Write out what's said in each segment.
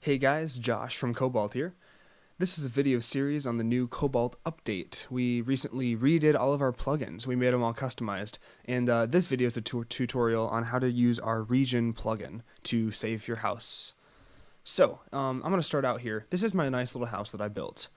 Hey guys, Josh from Cobalt here. This is a video series on the new Cobalt update. We recently redid all of our plugins. We made them all customized, and this video is a tutorial on how to use our region plugin to save your house. So, I'm going to start out here. This is my nice little house that I built,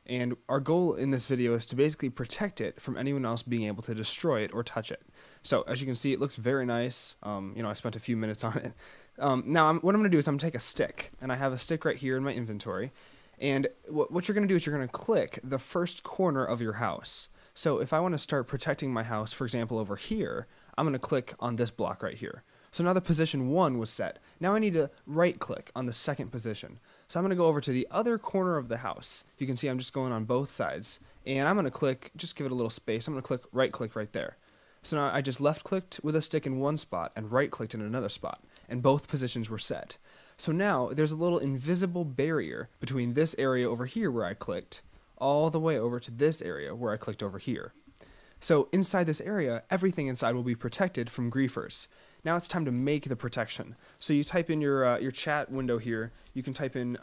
and our goal in this video is to basically protect it from anyone else being able to destroy it or touch it. So, as you can see, it looks very nice. I spent a few minutes on it. Now, what I'm going to do is I'm going to take a stick, and I have a stick right here in my inventory, and what you're going to do is you're going to click the first corner of your house. So if I want to start protecting my house, for example, over here, I'm going to click on this block right here. So now the position 1 was set. Now I need to right-click on the second position. So I'm going to go over to the other corner of the house. You can see I'm just going on both sides, and I'm going to click, just give it a little space, I'm going to click right-click right there. So now I just left-clicked with a stick in one spot and right-clicked in another spot, and both positions were set. So now there's a little invisible barrier between this area over here where I clicked, all the way over to this area where I clicked over here. So inside this area, everything inside will be protected from griefers. Now it's time to make the protection. So you type in your chat window here, you can type in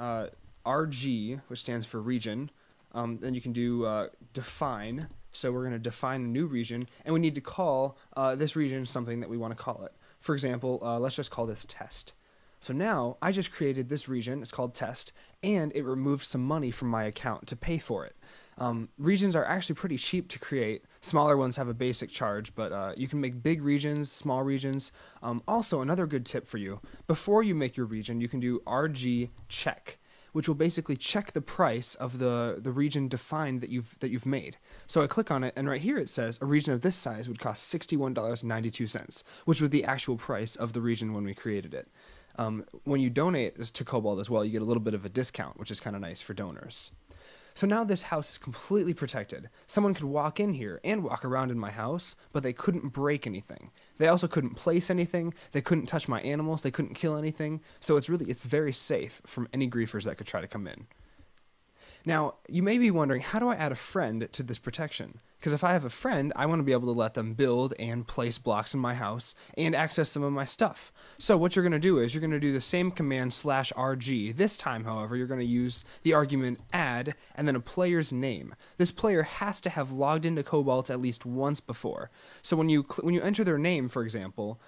RG, which stands for region, then you can do define. So we're going to define the new region, and we need to call this region something that we want to call it. For example, let's just call this test. So now I just created this region, it's called test, and it removed some money from my account to pay for it. Regions are actually pretty cheap to create. Smaller ones have a basic charge, but you can make big regions, small regions. Also, another good tip for you, before you make your region, you can do RG check, which will basically check the price of the region defined that you've made. So I click on it, and right here it says a region of this size would cost $61.92, which was the actual price of the region when we created it. When you donate to Cobalt as well, you get a little bit of a discount, which is kind of nice for donors. So now this house is completely protected. Someone could walk in here and walk around in my house, but they couldn't break anything. They also couldn't place anything, they couldn't touch my animals, they couldn't kill anything, so it's very safe from any griefers that could try to come in. Now, you may be wondering, how do I add a friend to this protection? Because if I have a friend, I want to be able to let them build and place blocks in my house and access some of my stuff. So what you're going to do is you're going to do the same command /RG. This time, however, you're going to use the argument add and then a player's name. This player has to have logged into Cobalt at least once before. So when you enter their name, for example,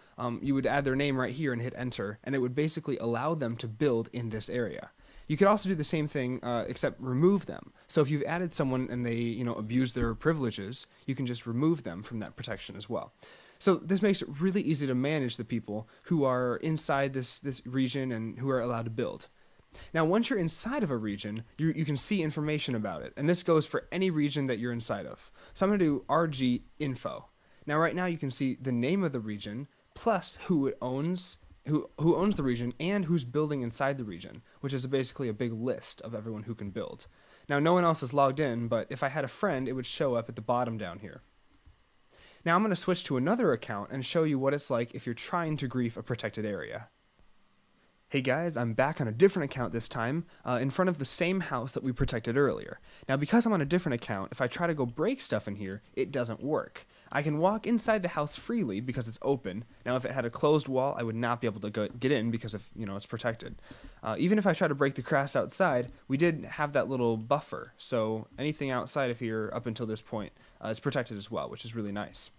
you would add their name right here and hit enter, and it would basically allow them to build in this area. You could also do the same thing, except remove them. So if you've added someone and they, abuse their privileges, you can just remove them from that protection as well. So this makes it really easy to manage the people who are inside this region and who are allowed to build. Now, once you're inside of a region, you can see information about it, and this goes for any region that you're inside of. So I'm going to do RG info. Now, right now you can see the name of the region plus who it owns. Who owns the region and who's building inside the region, which is basically a big list of everyone who can build. Now, no one else is logged in, but if I had a friend, it would show up at the bottom down here. Now, I'm going to switch to another account and show you what it's like if you're trying to grief a protected area. Hey guys, I'm back on a different account this time, in front of the same house that we protected earlier. Now, because I'm on a different account, if I try to go break stuff in here, it doesn't work. I can walk inside the house freely because it's open. Now, if it had a closed wall, I would not be able to get in because it's protected. Even if I try to break the grass outside, we did have that little buffer, so anything outside of here up until this point is protected as well, which is really nice.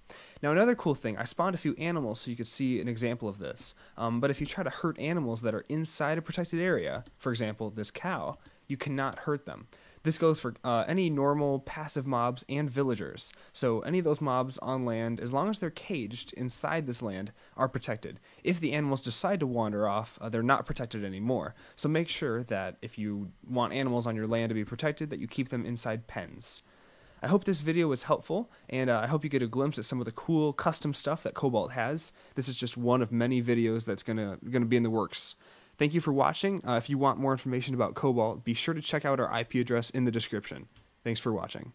Now, another cool thing, I spawned a few animals so you could see an example of this, but if you try to hurt animals that are inside a protected area, for example, this cow, you cannot hurt them. This goes for any normal passive mobs and villagers. So any of those mobs on land, as long as they're caged inside this land, are protected. If the animals decide to wander off, they're not protected anymore. So make sure that if you want animals on your land to be protected, that you keep them inside pens. I hope this video was helpful, and I hope you get a glimpse at some of the cool custom stuff that Cobalt has. This is just one of many videos that's gonna be in the works. Thank you for watching. If you want more information about Cobalt, be sure to check out our IP address in the description. Thanks for watching.